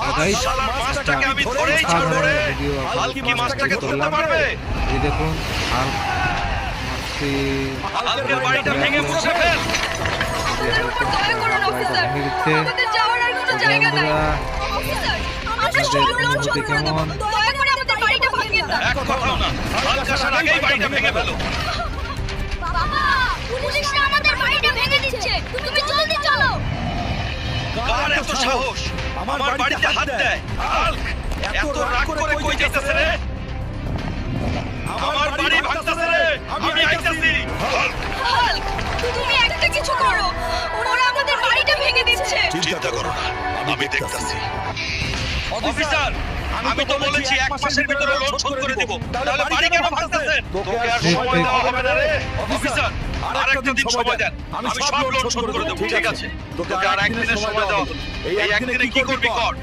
Guys শালার মাছটাকে আমি ধরেই ছাড়বো রে। হাল্ক কি মাছটাকে ধরতে পারবে? এই দেখুন হাল্ক মাছটি হাল্কের বাড়িটা ভেঙে মুছে ফেল। আমাদের উপর দয়া করুন অফিসার, ভেঙে দিচ্ছে। আমাদের যাওয়ার আর কোনো জায়গা নাই। অফিসার, আমরা সব লোন শোধ করে দেব, দয়া করে আমাদের বাড়িটা ভাঙিয়ে দাও। এক কথাও না, হাল্ক আসার আগেই বাড়িটা ভেঙে ফেলো। বাবা, পুলিশরা আমাদের বাড়িটা ভেঙে দিচ্ছে, তুমি জলদি চলো। কার এত সাহস আমার বাড়িতে হাত দেয়? হাল্ক এত রাগ করে কই যাইতেছে রে? আমার বাড়ি ভাঙতেছে রে, আমি আইতাছি। হাল্ক হাল্ক, তুমি একটা কিছু করো, ওরা আমাদের বাড়িটা ভেঙে দিচ্ছে। চিন্তা করো না, আমি দেখতাছি। অফিসার, আমি তো বলেছি এক মাসের ভিতরে লোন শোধ করে দেব, তাহলে বাড়ি কেন ভাঙতেছেন? তোকে আর সময় দেওয়া হবে না রে। অফিসার, আরেকটা দিন সময় দেন, আমি সব লোন শোধ করে দেব। ঠিক আছে, তোকে আর একদিনের সময় দেওয়া হলো। এই একদিনে কি করবি কর।